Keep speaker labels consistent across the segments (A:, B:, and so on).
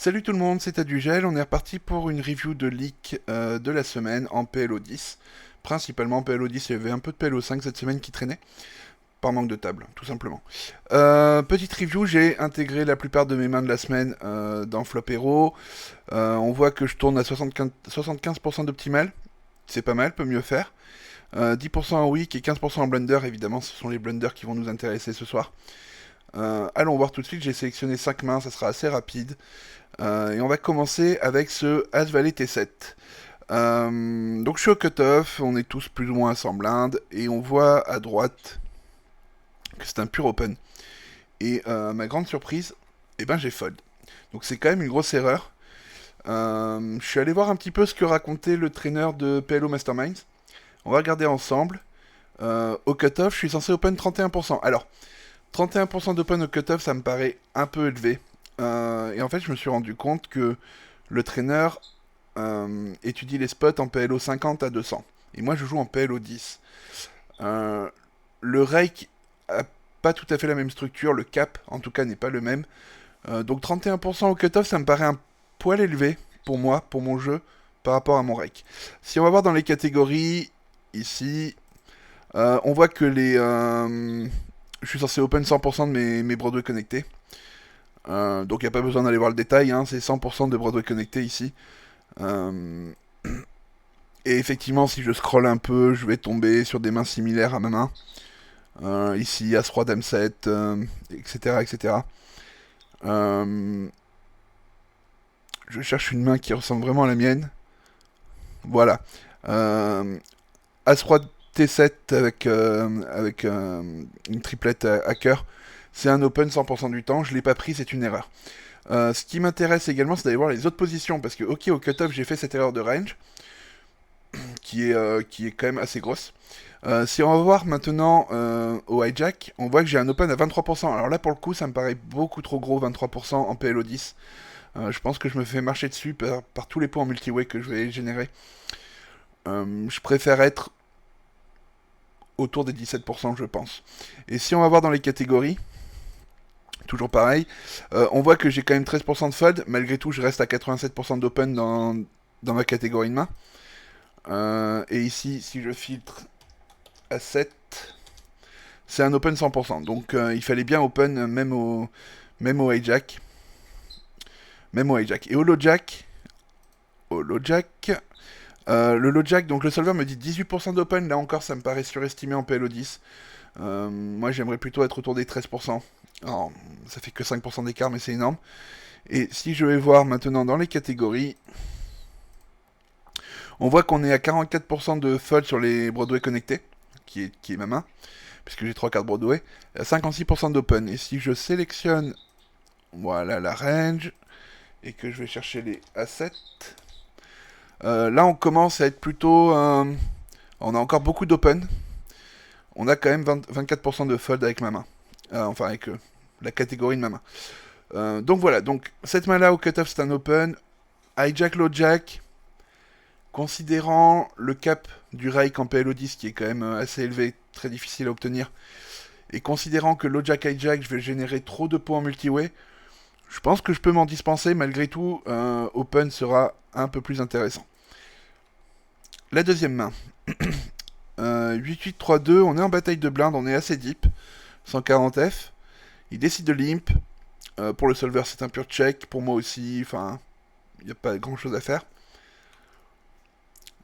A: Salut tout le monde, c'est Adugel, on est reparti pour une review de leak de la semaine en PLO 10. Principalement en PLO 10, il y avait un peu de PLO 5 cette semaine qui traînait, par manque de table, tout simplement. Petite review, j'ai intégré la plupart de mes mains de la semaine dans Flop Hero. On voit que je tourne à 75% d'optimal, c'est pas mal, peut mieux faire. 10% en weak et 15% en blunder, évidemment, ce sont les blunders qui vont nous intéresser ce soir. Allons voir tout de suite, j'ai sélectionné 5 mains, ça sera assez rapide. Et on va commencer avec ce As Valet T7. Donc je suis au cutoff, on est tous plus ou moins à 100 blindes, et on voit à droite que c'est un pur open. Et ma grande surprise, eh ben j'ai fold. Donc c'est quand même une grosse erreur. Je suis allé voir un petit peu ce que racontait le trainer de PLO Masterminds. On va regarder ensemble. Au cutoff, je suis censé open 31%. Alors, 31% d'open au cutoff, ça me paraît un peu élevé. Et en fait, je me suis rendu compte que le trainer étudie les spots en PLO 50 à 200. Et moi, je joue en PLO 10. Euh, le rake a pas tout à fait la même structure, le cap, en tout cas, n'est pas le même. Donc 31% au cutoff, ça me paraît un poil élevé pour moi, pour mon jeu, par rapport à mon rake. Si on va voir dans les catégories, ici, on voit que je suis censé open 100% de mes Broadway connectés. Donc il n'y a pas besoin d'aller voir le détail, hein, c'est 100% de Broadway connectés ici. Euh, et effectivement, si je scrolle un peu, je vais tomber sur des mains similaires à ma main. Ici, As-Roi, Dame-7, etc. etc. Euh, je cherche une main qui ressemble vraiment à la mienne. Voilà. Euh, As-Roi T7 avec une triplette à cœur. C'est un open 100% du temps. Je l'ai pas pris, c'est une erreur. Ce qui m'intéresse également, c'est d'aller voir les autres positions. Parce que, ok, au cutoff, j'ai fait cette erreur de range, qui est quand même assez grosse. Si on va voir maintenant au hijack, on voit que j'ai un open à 23%. Alors là, pour le coup, ça me paraît beaucoup trop gros, 23% en PLO 10. Je pense que je me fais marcher dessus par tous les points en multi-way que je vais générer. Je préfère être autour des 17%, je pense. Et si on va voir dans les catégories, toujours pareil, on voit que j'ai quand même 13% de fold. Malgré tout, je reste à 87% d'open dans ma catégorie de main. Et ici, si je filtre à 7, c'est un open 100%. Donc il fallait bien open même au hijack. Même au hijack. Et au low jack, le low jack, donc le solver me dit 18% d'open. Là encore, ça me paraît surestimé en PLO 10. Moi, j'aimerais plutôt être autour des 13%. Alors, ça fait que 5% d'écart, mais c'est énorme. Et si je vais voir maintenant dans les catégories, on voit qu'on est à 44% de fold sur les Broadway connectés, qui est ma main, puisque j'ai 3 cartes Broadway, à 56% d'open. Et si je sélectionne, voilà, la range, et que je vais chercher les assets, là on commence à être plutôt... on a encore beaucoup d'open. On a quand même 24% de fold avec ma main. Enfin, avec la catégorie de ma main. Donc voilà, donc cette main-là au cutoff c'est un open. Hijack, low jack. Considérant le cap du rake en PLO 10 qui est quand même assez élevé, très difficile à obtenir, et considérant que low jack hijack je vais générer trop de points en multi-way, je pense que je peux m'en dispenser. Malgré tout, open sera un peu plus intéressant. La deuxième main. 8-8-3-2, on est en bataille de blinde, on est assez deep. 140F. Il décide de limp. Pour le solver, c'est un pur check. Pour moi aussi, enfin, il n'y a pas grand chose à faire.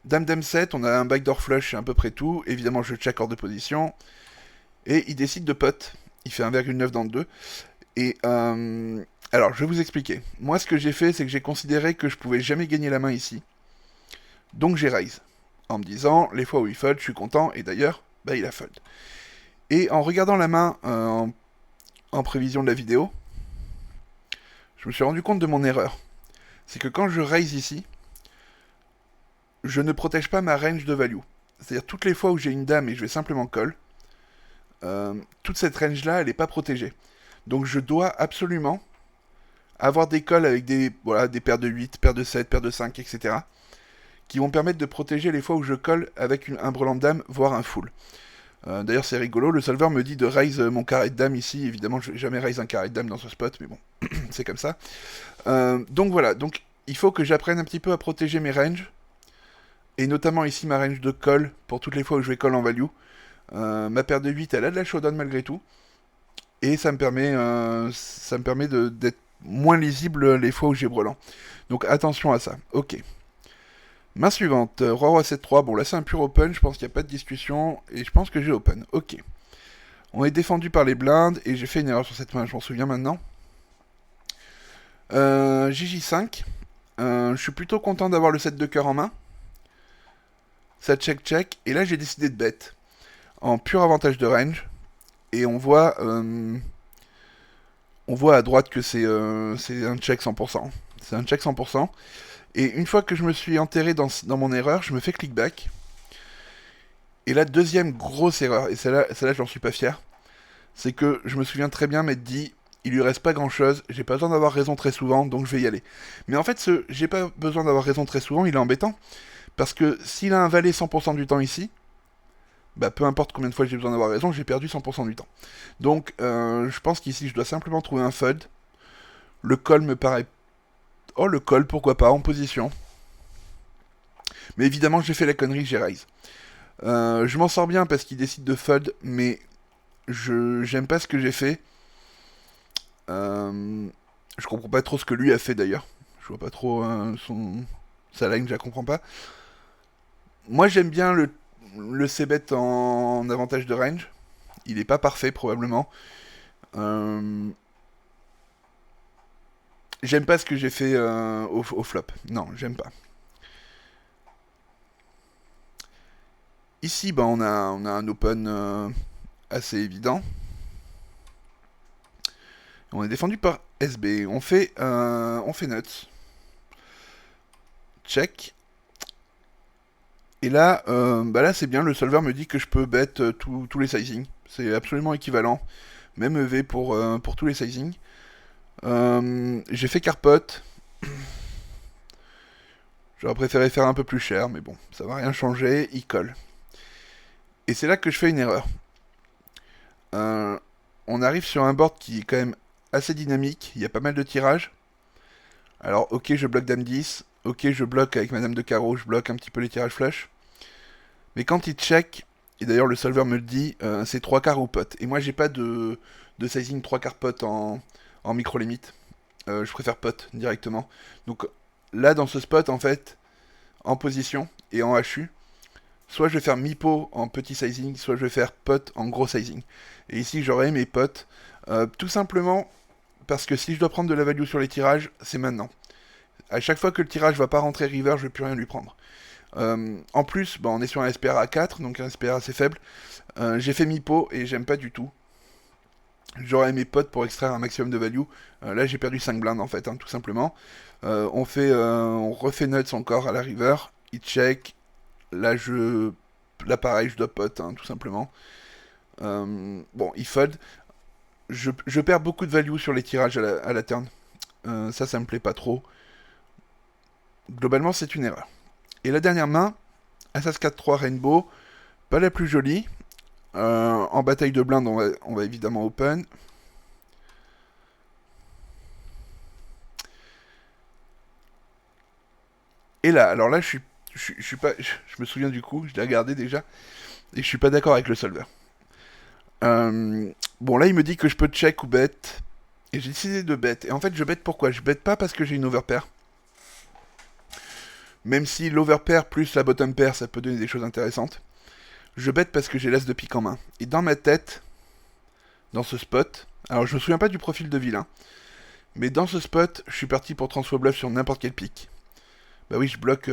A: Dame Dame 7, on a un backdoor flush, c'est à peu près tout. Évidemment, je check hors de position. Et il décide de pot. Il fait 1,9 dans le 2. Et alors, je vais vous expliquer. Moi, ce que j'ai fait, c'est que j'ai considéré que je pouvais jamais gagner la main ici. Donc j'ai raise. En me disant, les fois où il fold, je suis content. Et d'ailleurs, bah, il a fold. Et en regardant la main en prévision de la vidéo, je me suis rendu compte de mon erreur. C'est que quand je raise ici, je ne protège pas ma range de value. C'est-à-dire toutes les fois où j'ai une dame et je vais simplement call, toute cette range là, elle n'est pas protégée. Donc je dois absolument avoir des calls avec des paires de 8, paires de 7, paires de 5, etc. qui vont permettre de protéger les fois où je colle avec un brelan de dame, voire un full. D'ailleurs, c'est rigolo, le solver me dit de raise mon carré de dame ici. Évidemment, je vais jamais raise un carré de dame dans ce spot, mais bon, c'est comme ça. Donc voilà, donc il faut que j'apprenne un petit peu à protéger mes ranges. Et notamment ici ma range de call, pour toutes les fois où je vais call en value. Ma paire de 8, elle a de la showdown malgré tout. Et ça me permet d'être moins lisible les fois où j'ai brelan. Donc attention à ça. Ok. Main suivante, Roi 7-3. Bon là c'est un pur open, je pense qu'il n'y a pas de discussion. Et je pense que j'ai open. Ok. On est défendu par les blindes et j'ai fait une erreur sur cette main, je m'en souviens maintenant. JJ5. Je suis plutôt content d'avoir le set de cœur en main. Ça check. Et là j'ai décidé de bet. En pur avantage de range. Et on voit à droite que c'est un check 100%. C'est un check 100%. Et une fois que je me suis enterré dans mon erreur, je me fais clickback. Et la deuxième grosse erreur, et celle-là j'en suis pas fier, c'est que je me souviens très bien m'être dit, il lui reste pas grand-chose, j'ai pas besoin d'avoir raison très souvent, donc je vais y aller. Mais en fait, j'ai pas besoin d'avoir raison très souvent, il est embêtant. Parce que s'il a un valet 100% du temps ici, bah peu importe combien de fois j'ai besoin d'avoir raison, j'ai perdu 100% du temps. Donc je pense qu'ici je dois simplement trouver un FUD. Le call me paraît... Oh le call, pourquoi pas, en position. Mais évidemment j'ai fait la connerie, j'ai raise. Je m'en sors bien parce qu'il décide de FUD, mais j'aime pas ce que j'ai fait. Je comprends pas trop ce que lui a fait d'ailleurs. Je vois pas trop sa line, je la comprends pas. Moi j'aime bien le c-bet en avantage de range. Il est pas parfait probablement. J'aime pas ce que j'ai fait au flop. Non, j'aime pas. Ici, bah, on a un open assez évident. On est défendu par SB. On fait nuts. Check. Et là, là c'est bien. Le solver me dit que je peux bet tous les sizing. C'est absolument équivalent. Même EV pour tous les sizing. J'ai fait carpot. J'aurais préféré faire un peu plus cher, mais bon, ça va rien changer. Il colle. Et c'est là que je fais une erreur. On arrive sur un board qui est quand même assez dynamique. Il y a pas mal de tirages. Alors, ok, je bloque dame 10. Ok, je bloque avec ma dame de carreau. Je bloque un petit peu les tirages flush. Mais quand il check, et d'ailleurs le solver me le dit, c'est 3 quarts ou pot. Et moi, j'ai pas de sizing 3 quarts pot en micro limite. Je préfère pot directement. Donc là, dans ce spot, en fait, en position et en HU, soit je vais faire mi-pot en petit sizing, soit je vais faire pot en gros sizing. Et ici, j'aurai mes potes, tout simplement parce que si je dois prendre de la value sur les tirages, c'est maintenant. À chaque fois que le tirage va pas rentrer river, je vais plus rien lui prendre. En plus, on est sur un SPR à 4, donc un SPR assez faible. J'ai fait mi-pot et j'aime pas du tout. J'aurais mes potes pour extraire un maximum de value. Là, j'ai perdu 5 blindes en fait, tout simplement. On refait nuts encore à la river. Il check. Là, pareil, je dois pot, tout simplement. Bon, il fold. Je perds beaucoup de value sur les tirages à la turn. Ça me plaît pas trop. Globalement, c'est une erreur. Et la dernière main, Assas 4-3 Rainbow, pas la plus jolie. En bataille de blindes, on va évidemment open. Et là, alors là, je suis pas, je me souviens du coup, je l'ai regardé déjà, et je suis pas d'accord avec le solver. Bon, là, il me dit que je peux check ou bet, et j'ai décidé de bet. Et en fait, je bet pourquoi? Je bet pas parce que j'ai une overpair. Même si l'overpair plus la bottom pair, ça peut donner des choses intéressantes. Je bet parce que j'ai l'as de pique en main. Et dans ma tête, dans ce spot, alors je me souviens pas du profil de vilain, mais dans ce spot, je suis parti pour transfer bluff sur n'importe quel pic. Bah oui, je bloque.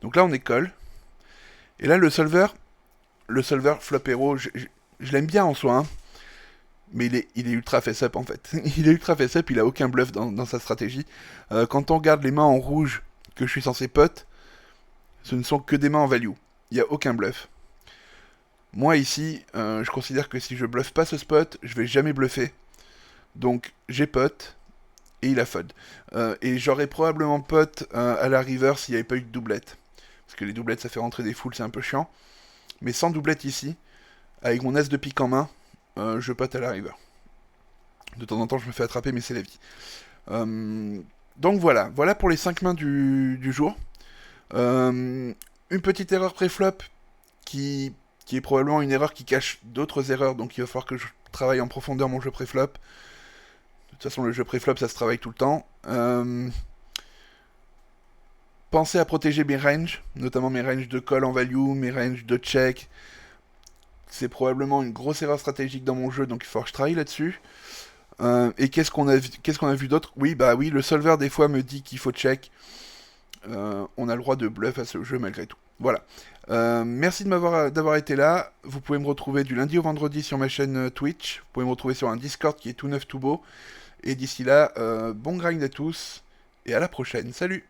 A: Donc là, on est call. Et là, le solver flop hero, je l'aime bien en soi, mais il est ultra face-up en fait. Il est ultra face-up, il a aucun bluff dans sa stratégie. Quand on regarde les mains en rouge que je suis censé pot, ce ne sont que des mains en value. Il n'y a aucun bluff. Moi ici, je considère que si je bluffe pas ce spot, je vais jamais bluffer. Donc j'ai pot, et il a FUD. Et j'aurais probablement pot à la river s'il n'y avait pas eu de doublette. Parce que les doublettes ça fait rentrer des foules, c'est un peu chiant. mais sans doublette ici, avec mon as de pique en main, je pote à la river. De temps en temps, je me fais attraper, mais c'est la vie. Donc voilà pour les 5 mains du jour. Une petite erreur pré-flop qui est probablement une erreur qui cache d'autres erreurs, donc il va falloir que je travaille en profondeur mon jeu pré-flop. De toute façon, le jeu pré-flop, ça se travaille tout le temps. Pensez à protéger mes ranges, notamment mes ranges de call en value, mes ranges de check. C'est probablement une grosse erreur stratégique dans mon jeu, donc il faut que je travaille là-dessus. Et qu'est-ce qu'on a vu d'autre? Oui, bah oui, le solver des fois me dit qu'il faut check. On a le droit de bluff à ce jeu malgré tout. Voilà. Merci d'avoir été là. Vous pouvez me retrouver du lundi au vendredi sur ma chaîne Twitch. Vous pouvez me retrouver sur un Discord qui est tout neuf, tout beau. Et d'ici là, bon grind à tous. Et à la prochaine. Salut!